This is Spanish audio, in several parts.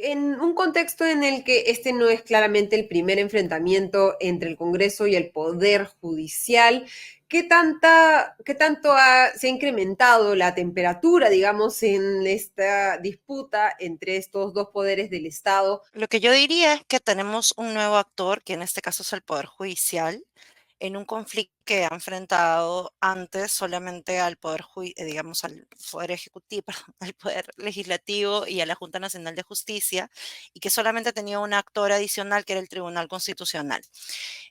en un contexto en el que este no es claramente el primer enfrentamiento entre el Congreso y el Poder Judicial, qué tanto se ha incrementado la temperatura, digamos, en esta disputa entre estos dos poderes del Estado? Lo que yo diría es que tenemos un nuevo actor, que en este caso es el Poder Judicial, en un conflicto que ha enfrentado antes solamente al digamos, al Poder Ejecutivo, perdón, al Poder Legislativo y a la Junta Nacional de Justicia, y que solamente tenía un actor adicional que era el Tribunal Constitucional.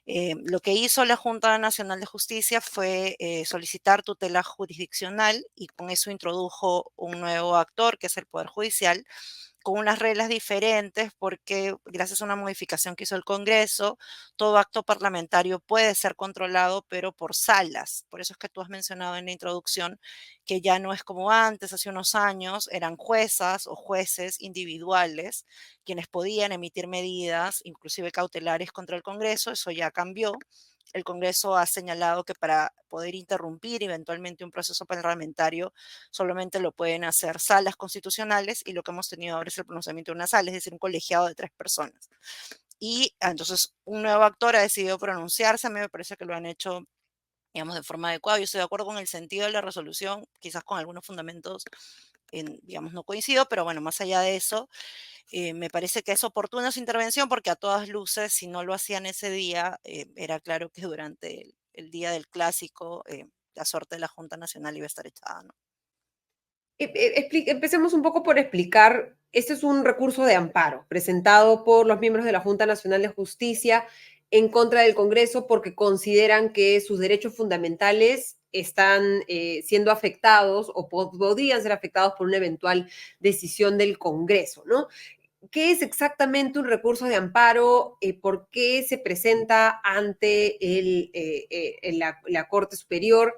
Lo que hizo la Junta Nacional de Justicia fue solicitar tutela jurisdiccional y con eso introdujo un nuevo actor, que es el Poder Judicial, con unas reglas diferentes porque gracias a una modificación que hizo el Congreso, todo acto parlamentario puede ser controlado, pero por salas. Por eso es que tú has mencionado en la introducción que ya no es como antes, hace unos años, eran juezas o jueces individuales quienes podían emitir medidas, inclusive cautelares contra el Congreso. Eso ya cambió. El Congreso ha señalado que para poder interrumpir eventualmente un proceso parlamentario solamente lo pueden hacer salas constitucionales y lo que hemos tenido ahora es el pronunciamiento de una sala, es decir, un colegiado de 3 personas. Y entonces un nuevo actor ha decidido pronunciarse, a mí me parece que lo han hecho, digamos, de forma adecuada. Yo estoy de acuerdo con el sentido de la resolución, quizás con algunos fundamentos, digamos, no coincido, pero bueno, más allá de eso, me parece que es oportuna su intervención porque a todas luces, si no lo hacían ese día, era claro que durante el día del clásico, la suerte de la Junta Nacional iba a estar echada, ¿no? Empecemos un poco por explicar, este es un recurso de amparo presentado por los miembros de la Junta Nacional de Justicia en contra del Congreso porque consideran que sus derechos fundamentales están siendo afectados o podrían ser afectados por una eventual decisión del Congreso, ¿no? ¿Qué es exactamente un recurso de amparo? ¿Por qué se presenta ante la Corte Superior?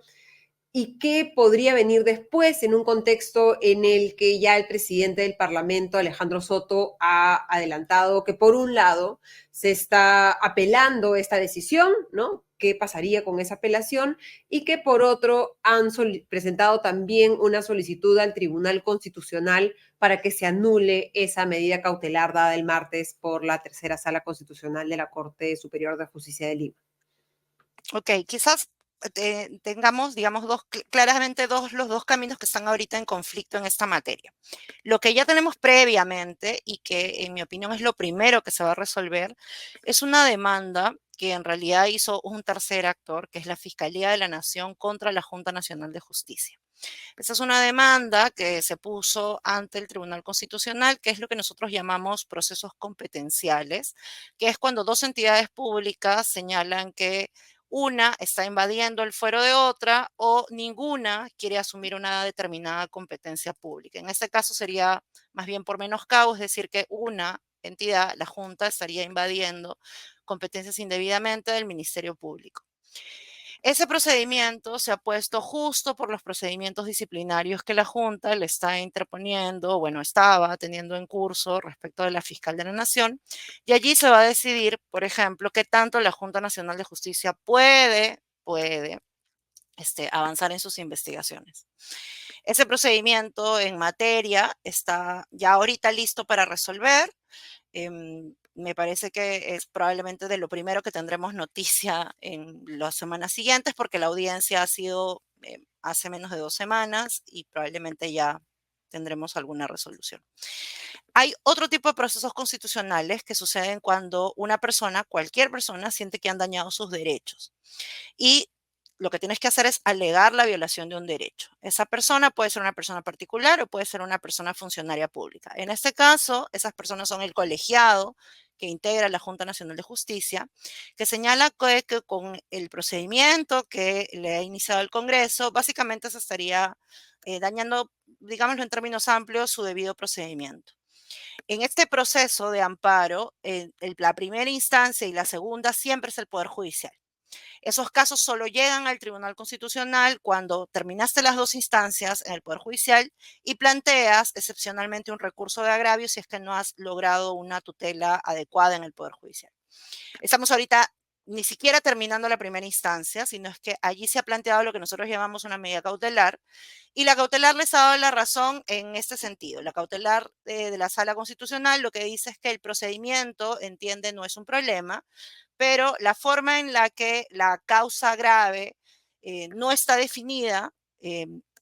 ¿Y qué podría venir después en un contexto en el que ya el presidente del Parlamento, Alejandro Soto, ha adelantado que por un lado se está apelando esta decisión, ¿no? ¿Qué pasaría con esa apelación? Y que por otro han presentado también una solicitud al Tribunal Constitucional para que se anule esa medida cautelar dada el martes por la tercera sala constitucional de la Corte Superior de Justicia de Lima. Ok, quizás tengamos, digamos, claramente los dos caminos que están ahorita en conflicto en esta materia. Lo que ya tenemos previamente y que en mi opinión es lo primero que se va a resolver es una demanda que en realidad hizo un tercer actor, que es la Fiscalía de la Nación contra la Junta Nacional de Justicia. Esa es una demanda que se puso ante el Tribunal Constitucional, que es lo que nosotros llamamos procesos competenciales, que es cuando dos entidades públicas señalan que una está invadiendo el fuero de otra o ninguna quiere asumir una determinada competencia pública. En este caso sería más bien por menoscabo, es decir, que una entidad, la Junta, estaría invadiendo competencias indebidamente del Ministerio Público. Ese procedimiento se ha puesto justo por los procedimientos disciplinarios que la Junta le está interponiendo, bueno, estaba teniendo en curso respecto de la fiscal de la Nación, y allí se va a decidir, por ejemplo, qué tanto la Junta Nacional de Justicia puede avanzar en sus investigaciones. Ese procedimiento en materia está ya ahorita listo para resolver. Me parece que es probablemente de lo primero que tendremos noticia en las semanas siguientes, porque la audiencia ha sido hace menos de 2 semanas y probablemente ya tendremos alguna resolución. Hay otro tipo de procesos constitucionales que suceden cuando una persona, cualquier persona, siente que han dañado sus derechos. Y lo que tienes que hacer es alegar la violación de un derecho. Esa persona puede ser una persona particular o puede ser una persona funcionaria pública. En este caso, esas personas son el colegiado que integra la Junta Nacional de Justicia, que señala que con el procedimiento que le ha iniciado el Congreso, básicamente se estaría dañando, digámoslo en términos amplios, su debido procedimiento. En este proceso de amparo, la primera instancia y la segunda siempre es el Poder Judicial. Esos casos solo llegan al Tribunal Constitucional cuando terminaste las dos instancias en el Poder Judicial y planteas excepcionalmente un recurso de agravio si es que no has logrado una tutela adecuada en el Poder Judicial. Estamos ahorita ni siquiera terminando la primera instancia, sino es que allí se ha planteado lo que nosotros llamamos una medida cautelar, y la cautelar les ha dado la razón en este sentido. La cautelar de la Sala Constitucional lo que dice es que el procedimiento, entiende, no es un problema, pero la forma en la que la causa grave no está definida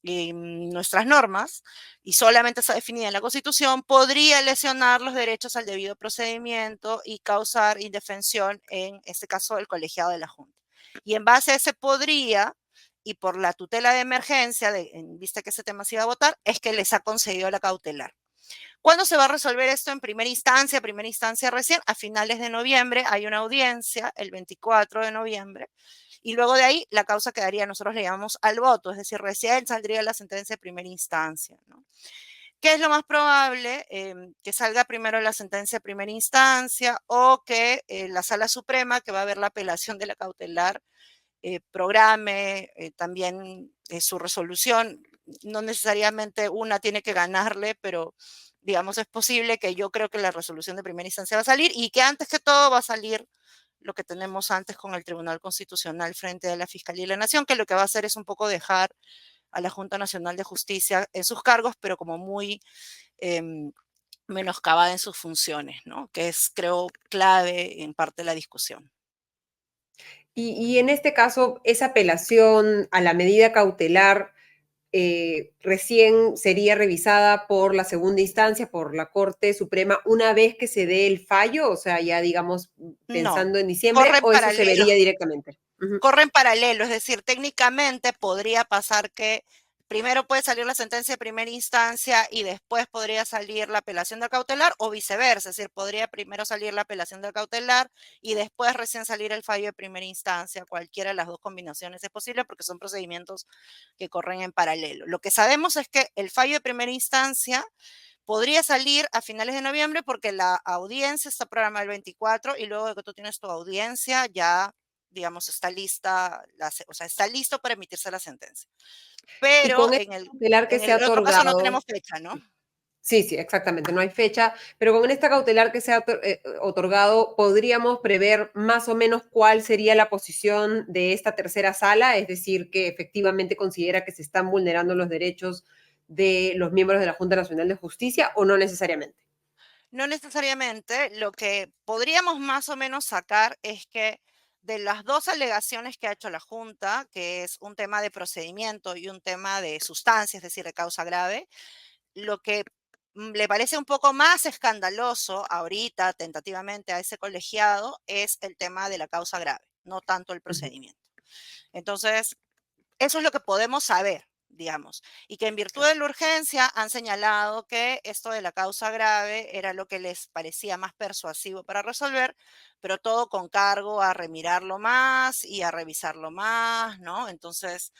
en nuestras normas y solamente está definida en la Constitución, podría lesionar los derechos al debido procedimiento y causar indefensión, en este caso, del colegiado de la Junta. Y en base a ese podría, y por la tutela de emergencia, en vista que ese tema se iba a votar, es que les ha concedido la cautelar. ¿Cuándo se va a resolver esto en primera instancia? Primera instancia recién, a finales de noviembre hay una audiencia, el 24 de noviembre, y luego de ahí la causa quedaría, nosotros le llamamos al voto, es decir, recién saldría la sentencia de primera instancia, ¿no? ¿Qué es lo más probable? Que salga primero la sentencia de primera instancia o que la Sala Suprema, que va a ver la apelación de la cautelar, programe también su resolución. No necesariamente una tiene que ganarle, pero digamos es posible que yo creo que la resolución de primera instancia va a salir y que antes que todo va a salir lo que tenemos antes con el Tribunal Constitucional frente a la Fiscalía de la Nación, que lo que va a hacer es un poco dejar a la Junta Nacional de Justicia en sus cargos, pero como muy eh, menoscabada en sus funciones, ¿no? Que es, creo, clave en parte de la discusión. Y en este caso, esa apelación a la medida cautelar recién sería revisada por la segunda instancia, por la Corte Suprema, una vez que se dé el fallo, o sea, ya digamos No, pensando en diciembre, corren o eso se paralelo. vería directamente. Ujú. Corren paralelo, es decir, técnicamente podría pasar que primero puede salir la sentencia de primera instancia y después podría salir la apelación del cautelar o viceversa, es decir, podría primero salir la apelación del cautelar y después recién salir el fallo de primera instancia. Cualquiera de las dos combinaciones es posible porque son procedimientos que corren en paralelo. Lo que sabemos es que el fallo de primera instancia podría salir a finales de noviembre porque la audiencia está programada el 24 y luego de que tú tienes tu audiencia ya, digamos, está lista, o sea, está listo para emitirse la sentencia. Y Pero con el cautelar que en se ha el otro caso no otorgado, tenemos fecha, ¿no? sí, sí, exactamente, no hay fecha, pero con esta cautelar que se ha otorgado, ¿podríamos prever más o menos cuál sería la posición de esta tercera sala? Es decir, que efectivamente considera que se están vulnerando los derechos de los miembros de la Junta Nacional de Justicia o no necesariamente. No necesariamente. Lo que podríamos más o menos sacar es que de las dos alegaciones que ha hecho la Junta, que es un tema de procedimiento y un tema de sustancia, es decir, de causa grave, lo que le parece un poco más escandaloso ahorita, tentativamente, a ese colegiado es el tema de la causa grave, no tanto el Ujú. procedimiento. Entonces, eso es lo que podemos saber, digamos, y que en virtud de la urgencia han señalado que esto de la causa grave era lo que les parecía más persuasivo para resolver, pero todo con cargo a remirarlo más y a revisarlo más, ¿no? Entonces,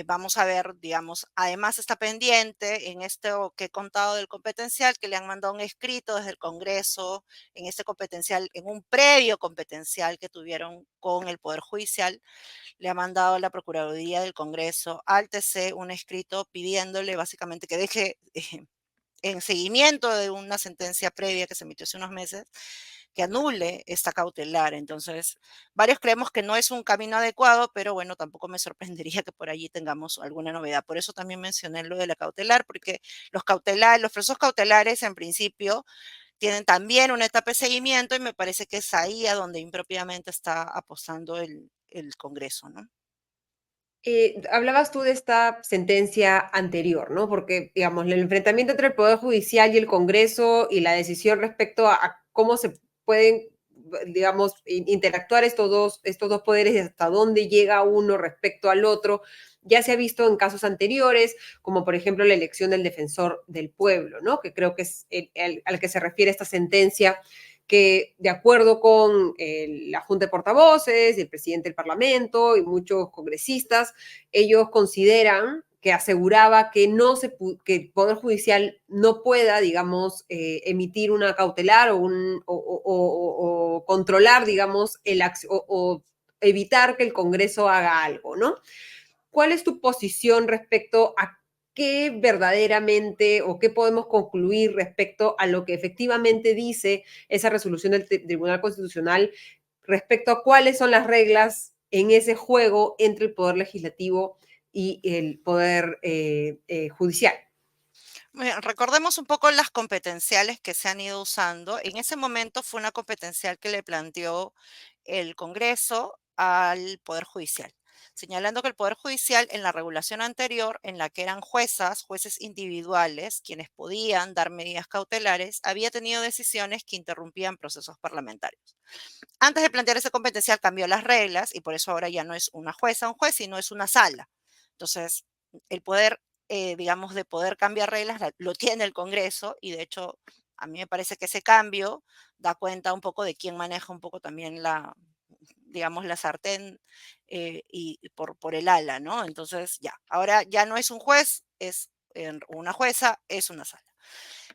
vamos a ver, digamos, además está pendiente en esto que he contado del competencial, que le han mandado un escrito desde el Congreso, en este competencial, en un previo competencial que tuvieron con el Poder Judicial, le ha mandado la Procuraduría del Congreso al TC un escrito pidiéndole básicamente que deje en seguimiento de una sentencia previa que se emitió hace unos meses, que anule esta cautelar. Entonces, varios creemos que no es un camino adecuado, pero bueno, tampoco me sorprendería que por allí tengamos alguna novedad. Por eso también mencioné lo de la cautelar, porque los procesos cautelares en principio tienen también una etapa de seguimiento y me parece que es ahí a donde impropiamente está apostando el Congreso, ¿no? Hablabas tú de esta sentencia anterior, ¿no? Porque, digamos, el enfrentamiento entre el Poder Judicial y el Congreso y la decisión respecto a cómo se pueden, digamos, interactuar estos dos poderes y hasta dónde llega uno respecto al otro, ya se ha visto en casos anteriores, como por ejemplo la elección del defensor del pueblo, ¿no? Que creo que es al que se refiere esta sentencia que de acuerdo con la Junta de Portavoces y el presidente del Parlamento y muchos congresistas, ellos consideran que aseguraba que, que el Poder Judicial no pueda, digamos, emitir una cautelar o controlar, digamos, o evitar que el Congreso haga algo, ¿no? ¿Cuál es tu posición respecto a qué verdaderamente o qué podemos concluir respecto a lo que efectivamente dice esa resolución del Tribunal Constitucional respecto a cuáles son las reglas en ese juego entre el Poder Legislativo y el Poder Judicial. Bueno, recordemos un poco las competenciales que se han ido usando. En ese momento fue una competencial que le planteó el Congreso al Poder Judicial, señalando que el Poder Judicial en la regulación anterior, en la que eran jueces individuales, quienes podían dar medidas cautelares, había tenido decisiones que interrumpían procesos parlamentarios. Antes de plantear ese competencial cambió las reglas y por eso ahora ya no es una jueza, un juez, sino es una sala. Entonces, el poder, digamos, de poder cambiar reglas lo tiene el Congreso y de hecho a mí me parece que ese cambio da cuenta un poco de quién maneja un poco también la, digamos, la sartén y por el ala, ¿no? Entonces, ya, ahora ya no es un juez, es una jueza, es una sala.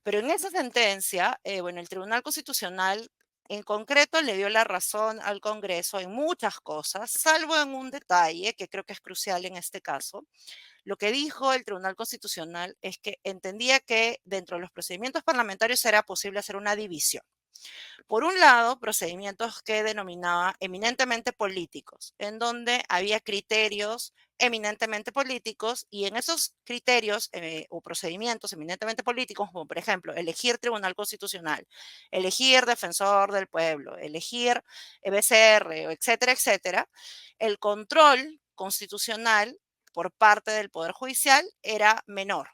Pero en esa sentencia, bueno, el Tribunal Constitucional en concreto le dio la razón al Congreso en muchas cosas, salvo en un detalle que creo que es crucial en este caso. Lo que dijo el Tribunal Constitucional es que entendía que dentro de los procedimientos parlamentarios era posible hacer una división. Por un lado, procedimientos que denominaba eminentemente políticos, en donde había criterios eminentemente políticos y en esos criterios o procedimientos eminentemente políticos, como por ejemplo elegir tribunal constitucional, elegir defensor del pueblo, elegir BCR, etcétera, etcétera, el control constitucional por parte del Poder Judicial era menor.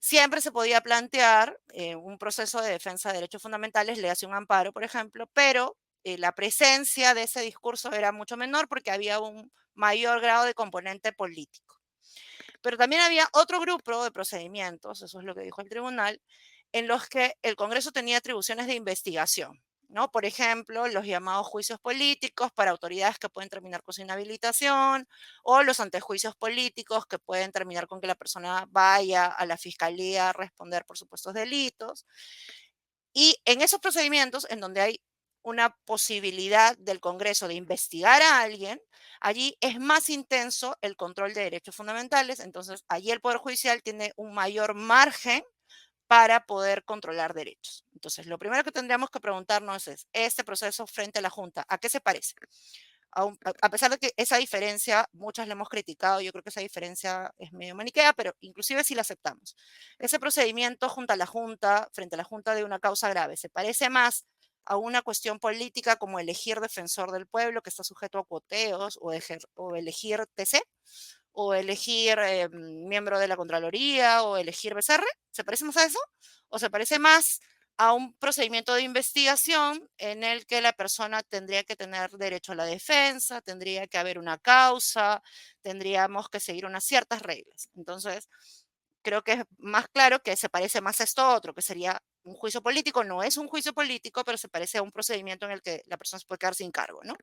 Siempre se podía plantear un proceso de defensa de derechos fundamentales, le hace un amparo, por ejemplo, pero la presencia de ese discurso era mucho menor porque había un mayor grado de componente político. Pero también había otro grupo de procedimientos, eso es lo que dijo el tribunal, en los que el Congreso tenía atribuciones de investigación, ¿no? Por ejemplo, los llamados juicios políticos para autoridades que pueden terminar con su inhabilitación o los antejuicios políticos que pueden terminar con que la persona vaya a la fiscalía a responder por supuestos delitos. Y en esos procedimientos en donde hay una posibilidad del Congreso de investigar a alguien, allí es más intenso el control de derechos fundamentales, entonces allí el Poder Judicial tiene un mayor margen para poder controlar derechos. Entonces, lo primero que tendríamos que preguntarnos es, este proceso frente a la Junta, ¿a qué se parece? A pesar de que esa diferencia, muchas la hemos criticado, yo creo que esa diferencia es medio maniquea, pero inclusive si la aceptamos. Ese procedimiento junto a la Junta, frente a la Junta de una causa grave, se parece más a una cuestión política como elegir defensor del pueblo que está sujeto a cuoteos o elegir TC o elegir miembro de la Contraloría o elegir BCR. ¿Se parece más a eso? ¿O se parece más a un procedimiento de investigación en el que la persona tendría que tener derecho a la defensa, tendría que haber una causa, tendríamos que seguir unas ciertas reglas? Entonces, creo que es más claro que se parece más a esto otro, que sería un juicio político. No es un juicio político, pero se parece a un procedimiento en el que la persona se puede quedar sin cargo, ¿no?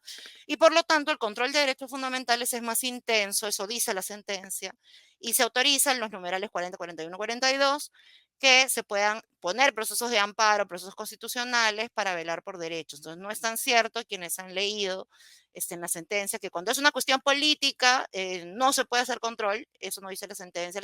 Y por lo tanto, el control de derechos fundamentales es más intenso, eso dice la sentencia, y se autorizan los numerales 40, 41, 42, que se puedan poner procesos de amparo, procesos constitucionales para velar por derechos. Entonces, no es tan cierto quienes han leído en la sentencia que cuando es una cuestión política no se puede hacer control, eso no dice la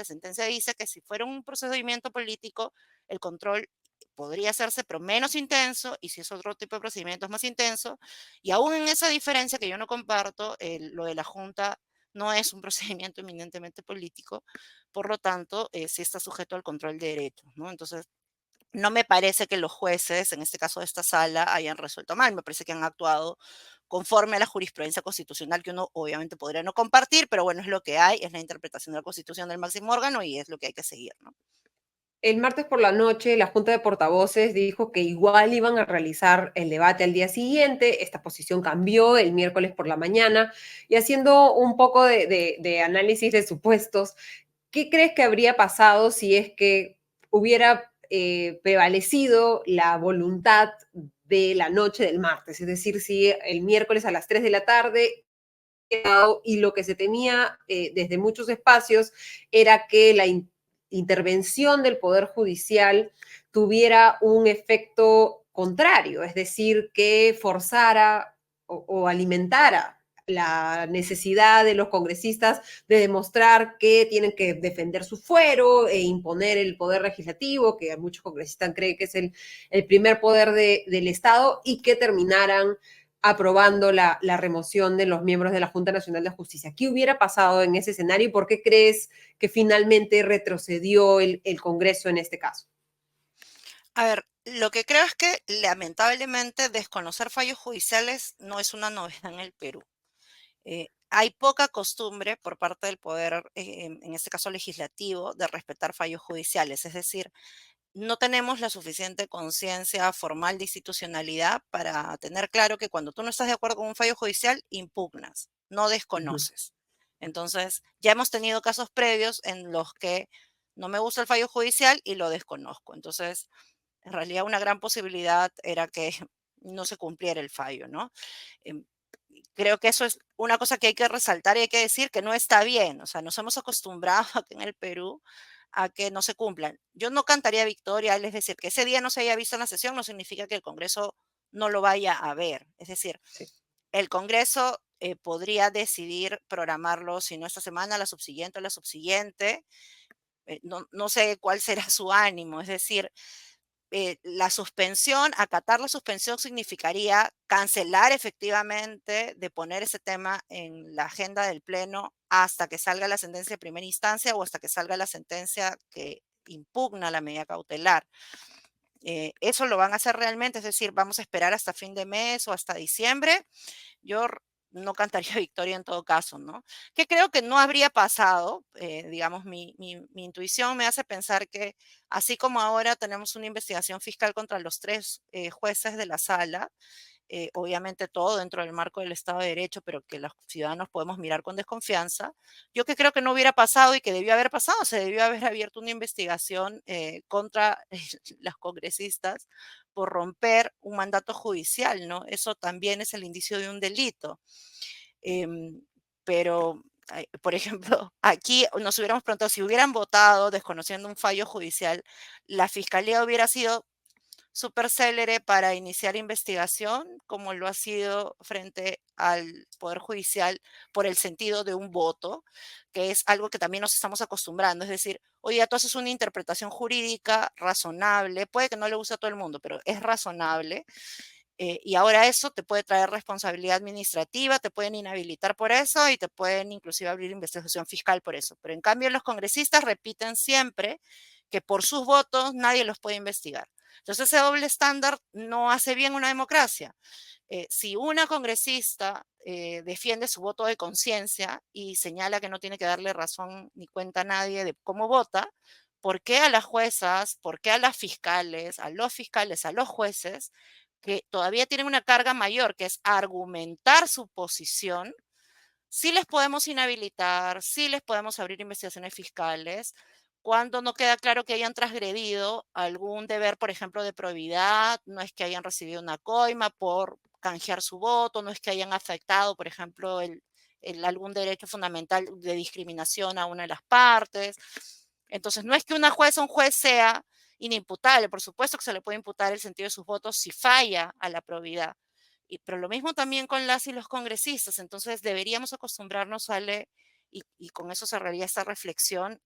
sentencia dice que si fuera un procedimiento político, el control podría hacerse, pero menos intenso, y si es otro tipo de procedimiento es más intenso, y aún en esa diferencia que yo no comparto, lo de la Junta no es un procedimiento eminentemente político, por lo tanto, sí está sujeto al control de derechos, ¿no? Entonces, no me parece que los jueces, en este caso de esta sala, hayan resuelto mal, me parece que han actuado conforme a la jurisprudencia constitucional que uno obviamente podría no compartir, pero bueno, es lo que hay, es la interpretación de la Constitución del máximo órgano y es lo que hay que seguir, ¿no? El martes por la noche, la Junta de Portavoces dijo que igual iban a realizar el debate al día siguiente. Esta posición cambió el miércoles por la mañana. Y haciendo un poco de análisis de supuestos, ¿qué crees que habría pasado si es que hubiera prevalecido la voluntad de la noche del martes? Es decir, si el miércoles a las 3 de la tarde y lo que se temía desde muchos espacios era que la intervención del Poder Judicial tuviera un efecto contrario, es decir, que forzara o alimentara la necesidad de los congresistas de demostrar que tienen que defender su fuero e imponer el poder legislativo, que muchos congresistas creen que es el primer poder del Estado, y que terminaran aprobando la remoción de los miembros de la Junta Nacional de Justicia. ¿Qué hubiera pasado en ese escenario y por qué crees que finalmente retrocedió el Congreso en este caso? A ver, lo que creo es que lamentablemente desconocer fallos judiciales no es una novedad en el Perú. Hay poca costumbre por parte del poder, en este caso legislativo, de respetar fallos judiciales. Es decir, no tenemos la suficiente conciencia formal de institucionalidad para tener claro que cuando tú no estás de acuerdo con un fallo judicial, impugnas, no Ujú. desconoces. Entonces, ya hemos tenido casos previos en los que no me gusta el fallo judicial y lo desconozco. Entonces, en realidad una gran posibilidad era que no se cumpliera el fallo, ¿no? Em, Creo que eso es una cosa que hay que resaltar y hay que decir que no está bien. O sea, nos hemos acostumbrado aquí en el Perú a que no se cumplan. Yo no cantaría victoria, es decir, que ese día no se haya visto en la sesión no significa que el Congreso no lo vaya a ver. Es decir, Sí. el Congreso podría decidir programarlo, si no esta semana, la subsiguiente o la subsiguiente. No sé cuál será su ánimo. Es decir, la suspensión, acatar la suspensión significaría cancelar efectivamente de poner ese tema en la agenda del Pleno hasta que salga la sentencia de primera instancia o hasta que salga la sentencia que impugna la medida cautelar. Eso lo van a hacer realmente, es decir, vamos a esperar hasta fin de mes o hasta diciembre. Yo no cantaría victoria en todo caso, ¿no? Que creo que no habría pasado, digamos, mi intuición me hace pensar que así como ahora tenemos una investigación fiscal contra los tres jueces de la sala, obviamente todo dentro del marco del Estado de Derecho, pero que los ciudadanos podemos mirar con desconfianza. Yo que creo que no hubiera pasado y que debió haber pasado, se debió haber abierto una investigación contra las congresistas por romper un mandato judicial, ¿no? Eso también es el indicio de un delito. Em, pero, por ejemplo, aquí nos hubiéramos preguntado si hubieran votado desconociendo un fallo judicial, la fiscalía hubiera sido súper célere para iniciar investigación, como lo ha sido frente al Poder Judicial por el sentido de un voto, que es algo que también nos estamos acostumbrando. Es decir, oye, tú haces una interpretación jurídica razonable, puede que no le guste a todo el mundo, pero es razonable. Y ahora eso te puede traer responsabilidad administrativa, te pueden inhabilitar por eso y te pueden inclusive abrir investigación fiscal por eso. Pero en cambio los congresistas repiten siempre que por sus votos nadie los puede investigar. Entonces ese doble estándar no hace bien una democracia. Si una congresista defiende su voto de conciencia y señala que no tiene que darle razón ni cuenta a nadie de cómo vota, ¿por qué a las juezas, por qué a las fiscales, a los jueces, que todavía tienen una carga mayor, que es argumentar su posición? Sí les podemos inhabilitar, sí les podemos abrir investigaciones fiscales cuando no queda claro que hayan transgredido algún deber, por ejemplo, de probidad, no es que hayan recibido una coima por canjear su voto, no es que hayan afectado, por ejemplo, algún derecho fundamental de discriminación a una de las partes. Entonces, no es que una jueza o un juez sea inimputable, por supuesto que se le puede imputar el sentido de sus votos si falla a la probidad. Pero lo mismo también con las y los congresistas. Entonces deberíamos acostumbrarnos, Ale, y con eso cerraría esta reflexión,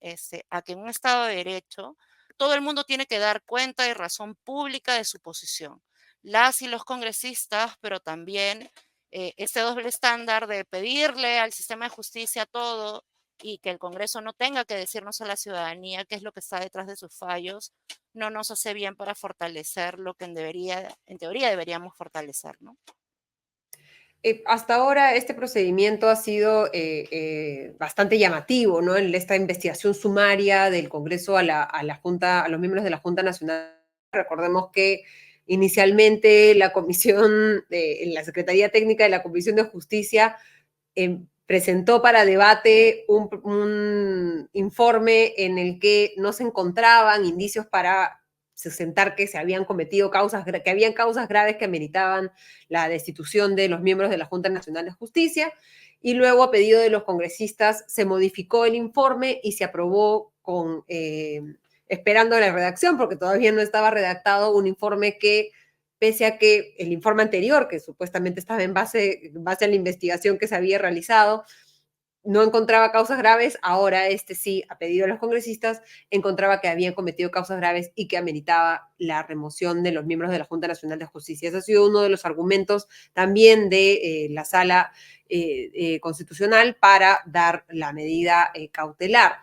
a que en un Estado de Derecho todo el mundo tiene que dar cuenta y razón pública de su posición. Las y los congresistas, pero también este doble estándar de pedirle al sistema de justicia todo y que el Congreso no tenga que decirnos a la ciudadanía qué es lo que está detrás de sus fallos, no nos hace bien para fortalecer lo que en teoría deberíamos fortalecer, ¿no? Hasta ahora este procedimiento ha sido bastante llamativo, ¿no? En esta investigación sumaria del Congreso a la Junta, a los miembros de la Junta Nacional. Recordemos que inicialmente la comisión, la Secretaría Técnica de la Comisión de Justicia presentó para debate un informe en el que no se encontraban indicios para sustentar que se habían cometido que habían causas graves que ameritaban la destitución de los miembros de la Junta Nacional de Justicia, y luego a pedido de los congresistas se modificó el informe y se aprobó esperando la redacción, porque todavía no estaba redactado un informe que, pese a que el informe anterior, que supuestamente estaba en base a la investigación que se había realizado, no encontraba causas graves, ahora este sí, a pedido de los congresistas, encontraba que habían cometido causas graves y que ameritaba la remoción de los miembros de la Junta Nacional de Justicia. Ese ha sido uno de los argumentos también de la Sala Constitucional para dar la medida cautelar.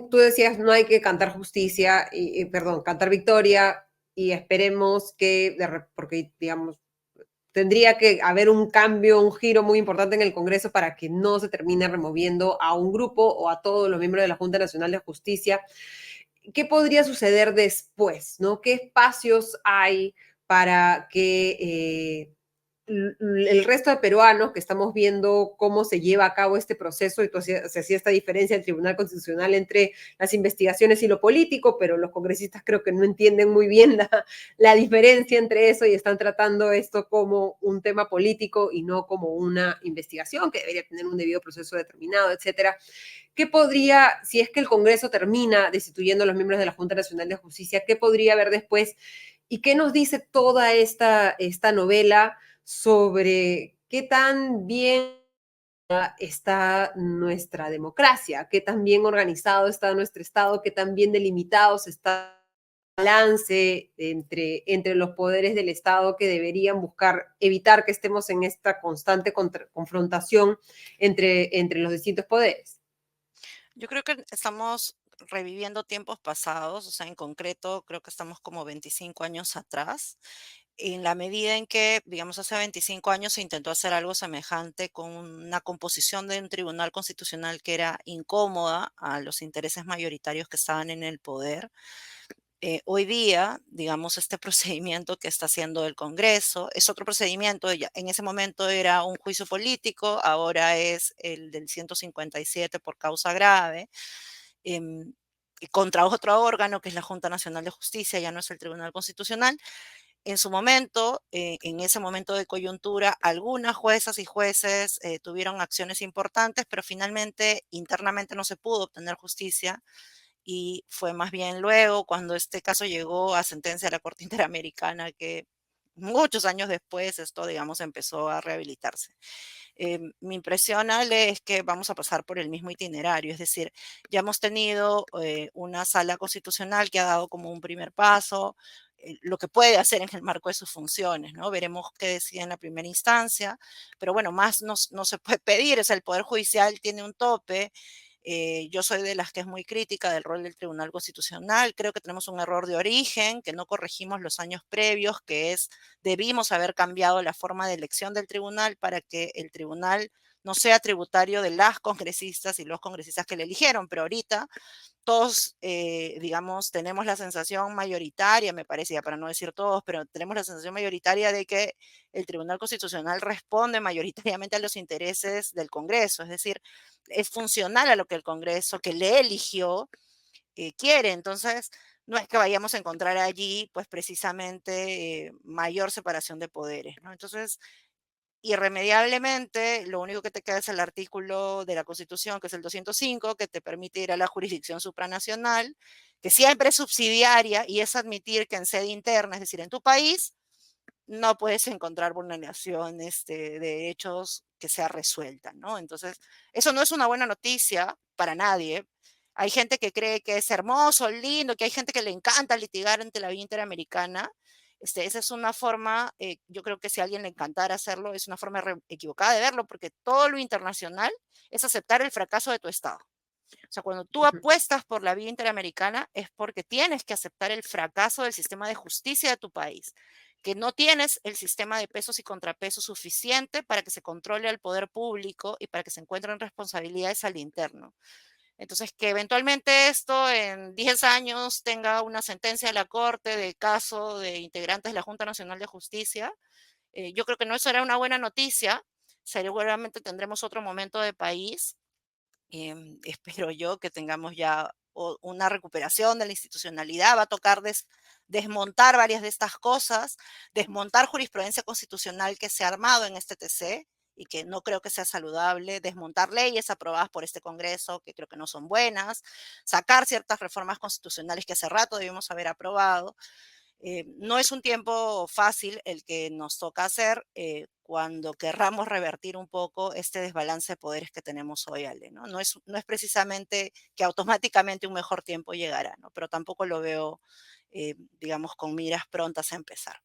Tú decías, no hay que cantar justicia, perdón, cantar victoria, y esperemos que, porque digamos, tendría que haber un cambio, un giro muy importante en el Congreso para que no se termine removiendo a un grupo o a todos los miembros de la Junta Nacional de Justicia. ¿Qué podría suceder después? ¿No? ¿Qué espacios hay para que el resto de peruanos que estamos viendo cómo se lleva a cabo este proceso, y se hacía esta diferencia del Tribunal Constitucional entre las investigaciones y lo político, pero los congresistas creo que no entienden muy bien la diferencia entre eso y están tratando esto como un tema político y no como una investigación que debería tener un debido proceso determinado, etcétera. ¿Qué podría, si es que el Congreso termina destituyendo a los miembros de la Junta Nacional de Justicia, qué podría haber después? ¿Y qué nos dice toda esta novela sobre qué tan bien está nuestra democracia, qué tan bien organizado está nuestro Estado, qué tan bien delimitados está el balance entre los poderes del Estado que deberían buscar evitar que estemos en esta constante confrontación entre los distintos poderes? Yo creo que estamos reviviendo tiempos pasados, o sea, en concreto creo que estamos como 25 años atrás, en la medida en que, digamos, hace 25 años se intentó hacer algo semejante con una composición de un tribunal constitucional que era incómoda a los intereses mayoritarios que estaban en el poder. Hoy día, digamos, este procedimiento que está haciendo el Congreso es otro procedimiento. En ese momento era un juicio político, ahora es el del 157 por causa grave, em, y contra otro órgano que es la Junta Nacional de Justicia, ya no es el Tribunal Constitucional. En su momento, en ese momento de coyuntura, algunas juezas y jueces tuvieron acciones importantes, pero finalmente internamente no se pudo obtener justicia y fue más bien luego cuando este caso llegó a sentencia de la Corte Interamericana que muchos años después esto, digamos, empezó a rehabilitarse. Mi impresión, Ale, es que vamos a pasar por el mismo itinerario, es decir, ya hemos tenido una sala constitucional que ha dado como un primer paso, lo que puede hacer en el marco de sus funciones, ¿no? Veremos qué decide en la primera instancia, pero bueno, más no se puede pedir, es el Poder Judicial tiene un tope. Yo soy de las que es muy crítica del rol del Tribunal Constitucional. Creo que tenemos un error de origen que no corregimos los años previos, que es debimos haber cambiado la forma de elección del tribunal para que el tribunal no sea tributario de las congresistas y los congresistas que le eligieron, pero ahorita todos, digamos, tenemos la sensación mayoritaria, me parece, ya para no decir todos, pero tenemos la sensación mayoritaria de que el Tribunal Constitucional responde mayoritariamente a los intereses del Congreso, es decir, es funcional a lo que el Congreso que le eligió quiere. Entonces, no es que vayamos a encontrar allí, pues precisamente mayor separación de poderes, ¿no? Entonces, irremediablemente, lo único que te queda es el artículo de la Constitución, que es el 205, que te permite ir a la jurisdicción supranacional, que siempre es subsidiaria y es admitir que en sede interna, es decir, en tu país, no puedes encontrar vulneraciones de derechos que sea resuelta, ¿no? Entonces, eso no es una buena noticia para nadie. Hay gente que cree que es hermoso, lindo, que hay gente que le encanta litigar ante la vía interamericana. Esa es una forma, yo creo que si a alguien le encantara hacerlo, es una forma equivocada de verlo, porque todo lo internacional es aceptar el fracaso de tu Estado. O sea, cuando tú apuestas por la vía interamericana es porque tienes que aceptar el fracaso del sistema de justicia de tu país, que no tienes el sistema de pesos y contrapesos suficiente para que se controle al poder público y para que se encuentren responsabilidades al interno. Entonces, que eventualmente esto en 10 años tenga una sentencia de la Corte de caso de integrantes de la Junta Nacional de Justicia, yo creo que no será una buena noticia. Seguramente tendremos otro momento de país. Espero yo que tengamos ya una recuperación de la institucionalidad. Va a tocar desmontar varias de estas cosas, desmontar jurisprudencia constitucional que se ha armado en este TC y que no creo que sea saludable, desmontar leyes aprobadas por este Congreso que creo que no son buenas, sacar ciertas reformas constitucionales que hace rato debimos haber aprobado. No es un tiempo fácil el que nos toca hacer cuando querramos revertir un poco este desbalance de poderes que tenemos hoy, Ale, ¿no? No es precisamente que automáticamente un mejor tiempo llegará, ¿no? Pero tampoco lo veo, digamos, con miras prontas a empezar.